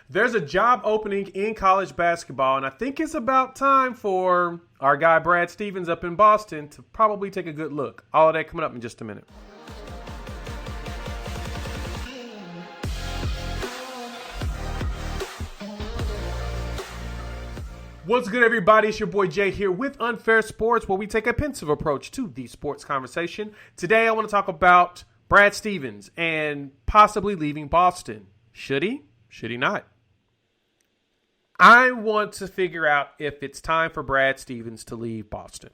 There's a job opening in college basketball, and I think it's about time for our guy Brad Stevens up in Boston to probably take a good look. All of that coming up in just a minute. What's good, everybody? It's your boy Jay here with Unfair Sports, where we take a pensive approach to the sports conversation. Today, I want to talk about Brad Stevens and possibly leaving Boston. Should he? Should he not? I want to figure out if it's time for Brad Stevens to leave Boston.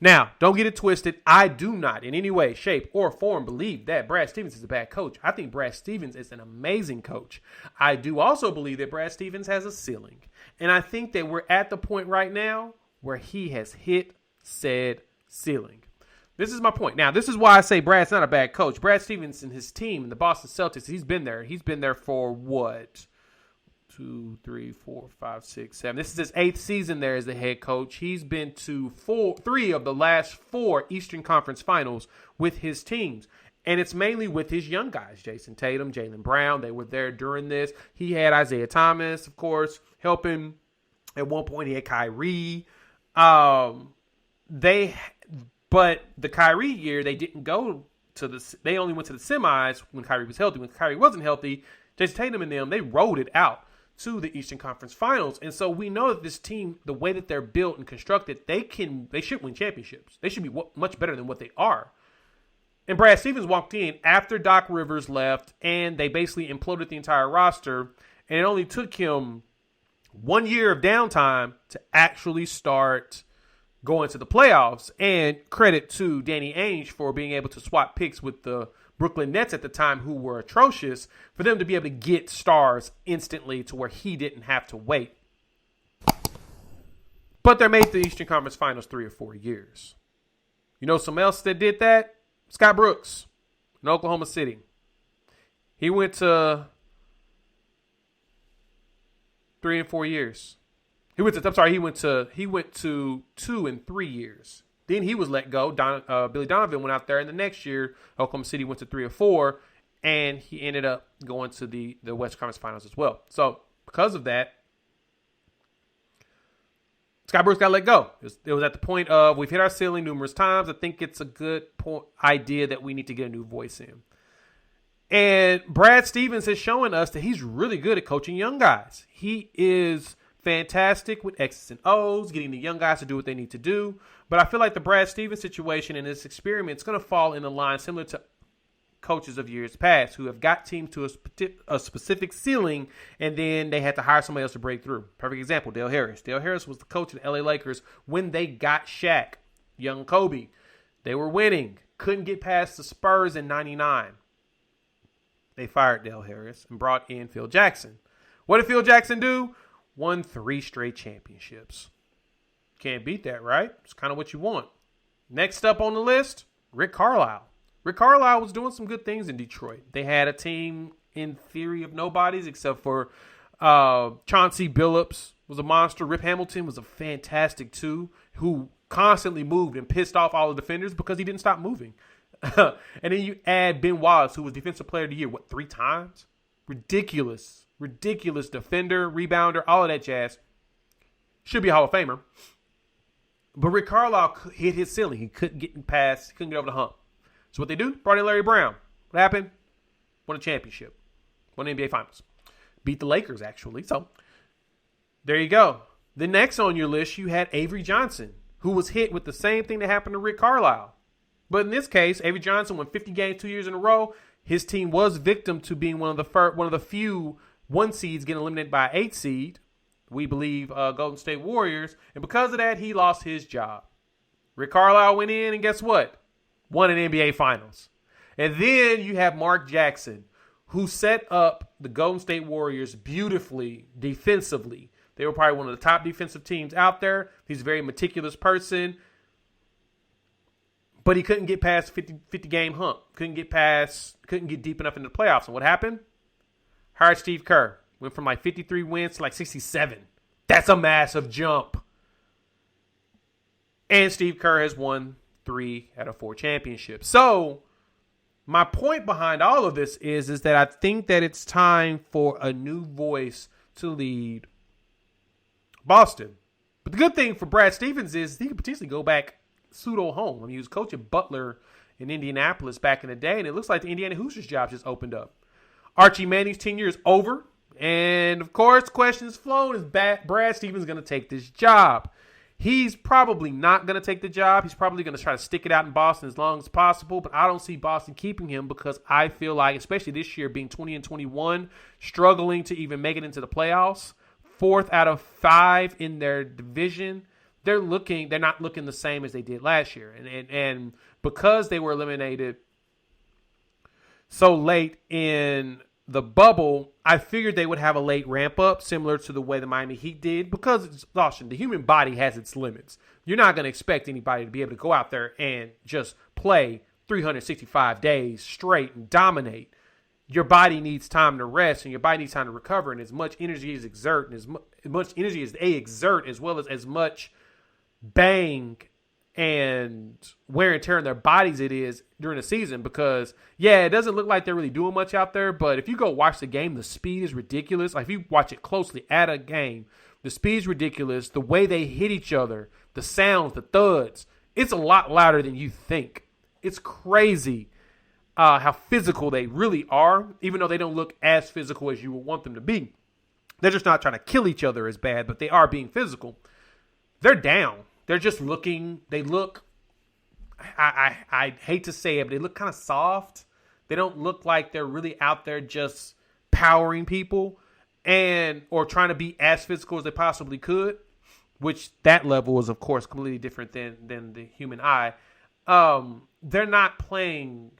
Now, don't get it twisted. I do not in any way, shape, or form believe that Brad Stevens is a bad coach. I think Brad Stevens is an amazing coach. I do also believe that Brad Stevens has a ceiling. And I think that we're at the point right now where he has hit said ceiling. This is my point. Now, this is why I say Brad's not a bad coach. Brad Stevens and his team, and the Boston Celtics, he's been there. He's been there for what? 2, 3, 4, 5, 6, 7. This is his 8th season there as the head coach. He's been to 3 of the last 4 Eastern Conference Finals with his teams. And it's mainly with his young guys, Jason Tatum, Jaylen Brown. They were there during this. He had Isaiah Thomas, of course, helping. At one point, he had Kyrie. But the Kyrie year, they didn't go to they only went to the semis when Kyrie was healthy. When Kyrie wasn't healthy, Jason Tatum and them, they rode it out to the Eastern Conference Finals. And so we know that this team, the way that they're built and constructed, they should win championships. They should be much better than what they are. And Brad Stevens walked in after Doc Rivers left, and they basically imploded the entire roster. And it only took him 1 year of downtime to actually start going to the playoffs. And credit to Danny Ainge for being able to swap picks with the Brooklyn Nets at the time, who were atrocious, for them to be able to get stars instantly to where he didn't have to wait. But they made the Eastern Conference Finals 3 or 4 years. You know someone else that did that? Scott Brooks in Oklahoma City. He went to 3 and 4 years. He went to 2 and 3 years. Then he was let go. Billy Donovan went out there, and the next year, Oklahoma City went to 3 or 4, and he ended up going to the West Conference Finals as well. So, because of that, Scott Brooks got let go. It was at the point of we've hit our ceiling numerous times. I think it's a good idea that we need to get a new voice in. And Brad Stevens has shown us that he's really good at coaching young guys. He is fantastic with X's and O's, getting the young guys to do what they need to do. But I feel like the Brad Stevens situation and this experiment is going to fall in a line similar to coaches of years past who have got teams to a specific ceiling, and then they had to hire somebody else to break through. Perfect example, Dale Harris. Dale Harris was the coach of the LA Lakers when they got Shaq, young Kobe. They were winning. Couldn't get past the Spurs in 99. They fired Dale Harris and brought in Phil Jackson. What did Phil Jackson do? Won 3 straight championships. Can't beat that, right? It's kind of what you want. Next up on the list, Rick Carlisle. Rick Carlisle was doing some good things in Detroit. They had a team, in theory, of nobodies except for Chauncey Billups was a monster. Rip Hamilton was a fantastic, too, who constantly moved and pissed off all the defenders because he didn't stop moving. And then you add Ben Wallace, who was Defensive Player of the Year, 3 times? Ridiculous defender, rebounder, all of that jazz. Should be a Hall of Famer. But Rick Carlisle hit his ceiling. He couldn't get over the hump. So what they do? Brought in Larry Brown. What happened? Won a championship. Won the NBA Finals. Beat the Lakers, actually. So there you go. The next on your list, you had Avery Johnson, who was hit with the same thing that happened to Rick Carlisle. But in this case, Avery Johnson won 50 games 2 years in a row. His team was victim to being one of the few 1 seeds getting eliminated by 8 seed. We believe Golden State Warriors. And because of that, he lost his job. Rick Carlisle went in, and guess what? Won an NBA Finals. And then you have Mark Jackson, who set up the Golden State Warriors beautifully defensively. They were probably one of the top defensive teams out there. He's a very meticulous person. But he couldn't get past 50 game hump. Couldn't get deep enough into the playoffs. And what happened? Hired Steve Kerr. Went from 53 wins to 67. That's a massive jump. And Steve Kerr has won 3 out of 4 championships. So My point behind all of this is that I think that it's time for a new voice to lead Boston. But the good thing for Brad Stevens is he could potentially go back pseudo home. I mean, he was coaching Butler in Indianapolis back in the day, and it looks like the Indiana Hoosiers job just opened up. Archie Manning's tenure is over, and of course, questions flown: is Brad Stevens going to take this job? He's probably not going to take the job. He's probably going to try to stick it out in Boston as long as possible, but I don't see Boston keeping him because I feel like, especially this year being 20-21, struggling to even make it into the playoffs, 4th out of 5 in their division, they're not looking the same as they did last year. And because they were eliminated so late in the bubble, I figured they would have a late ramp up, similar to the way the Miami Heat did, because it's exhaustion. The human body has its limits. You're not going to expect anybody to be able to go out there and just play 365 days straight and dominate. Your body needs time to rest, and your body needs time to recover, and as much energy as exert, and as much energy as they exert, as well as much bang and wear and tear on their bodies it is during the season. Because it doesn't look like they're really doing much out there, but if you go watch the game, the speed is ridiculous. Like, if you watch it closely at a game, the speed is ridiculous. The way they hit each other, the sounds, the thuds, it's a lot louder than you think. It's crazy how physical they really are, even though they don't look as physical as you would want them to be. They're just not trying to kill each other as bad, but they are being physical. They're down. They're just looking, I hate to say it, but they look kind of soft. They don't look like they're really out there just powering people or trying to be as physical as they possibly could, which that level is, of course, completely different than the human eye. They're not playing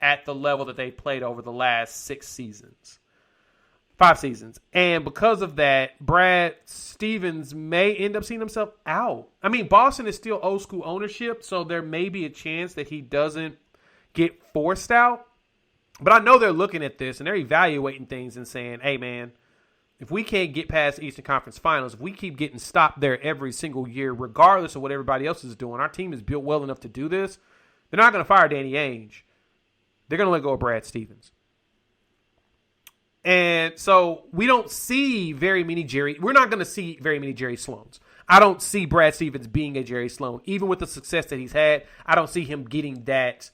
at the level that they played over the last 5 seasons. And because of that, Brad Stevens may end up seeing himself out. I mean, Boston is still old school ownership, so there may be a chance that he doesn't get forced out. But I know they're looking at this and they're evaluating things and saying, hey, man, if we can't get past the Eastern Conference Finals, if we keep getting stopped there every single year, regardless of what everybody else is doing, our team is built well enough to do this. They're not going to fire Danny Ainge. They're going to let go of Brad Stevens. And so we don't see we're not going to see very many Jerry Sloans. I don't see Brad Stevens being a Jerry Sloan. Even with the success that he's had, I don't see him getting that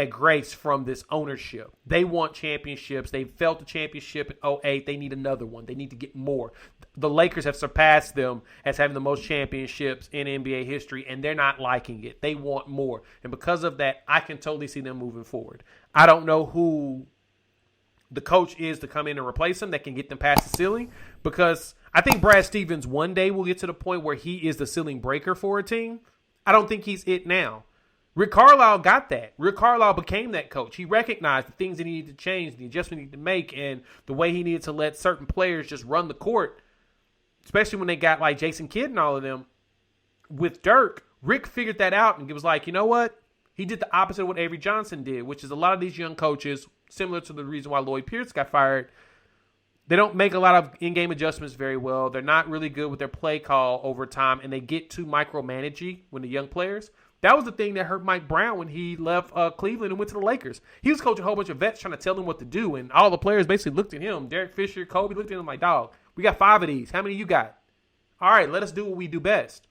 grace from this ownership. They want championships. They felt the championship in 2008. They need another one. They need to get more. The Lakers have surpassed them as having the most championships in NBA history, and they're not liking it. They want more. And because of that, I can totally see them moving forward. I don't know who the coach is to come in and replace him that can get them past the ceiling, because I think Brad Stevens one day will get to the point where he is the ceiling breaker for a team. I don't think he's it now. Rick Carlisle got that. Rick Carlisle became that coach. He recognized the things that he needed to change, the adjustment he needed to make, and the way he needed to let certain players just run the court, especially when they got like Jason Kidd and all of them. With Dirk, Rick figured that out and was like, you know what? He did the opposite of what Avery Johnson did, which is a lot of these young coaches, similar to the reason why Lloyd Pierce got fired, they don't make a lot of in-game adjustments very well. They're not really good with their play call over time, and they get too micromanagey when the young players. That was the thing that hurt Mike Brown when he left Cleveland and went to the Lakers. He was coaching a whole bunch of vets trying to tell them what to do, and all the players basically looked at him. Derek Fisher, Kobe looked at him like, dog, we got 5 of these. How many you got? All right, let us do what we do best.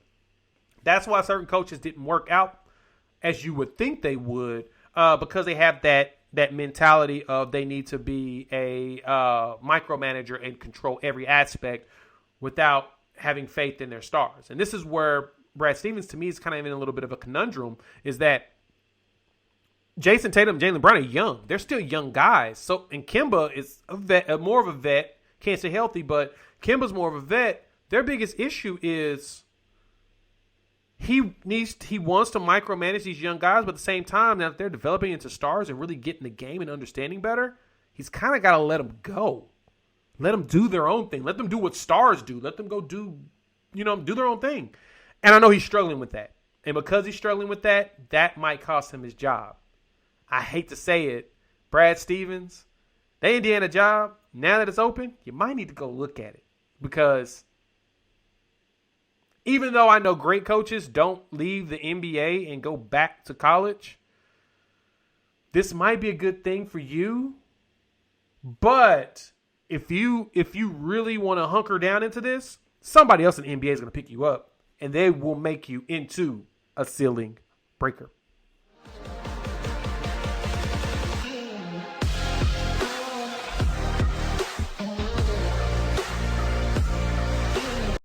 That's why certain coaches didn't work out as you would think they would, because they have that mentality of they need to be a micromanager and control every aspect without having faith in their stars. And this is where Brad Stevens, to me, is kind of in a little bit of a conundrum, is that Jason Tatum and Jaylen Brown are young. They're still young guys. So, and Kemba is more of a vet. Can't stay healthy, but Kemba's more of a vet. Their biggest issue is he wants to micromanage these young guys, but at the same time, now that they're developing into stars and really getting the game and understanding better, he's kind of got to let them go. Let them do their own thing. Let them do what stars do. Let them go do their own thing. And I know he's struggling with that. And because he's struggling with that, that might cost him his job. I hate to say it. Brad Stevens, the Indiana job, now that it's open, you might need to go look at it. Because even though I know great coaches don't leave the NBA and go back to college, this might be a good thing for you, but if you really want to hunker down into this, somebody else in the NBA is going to pick you up, and they will make you into a ceiling breaker.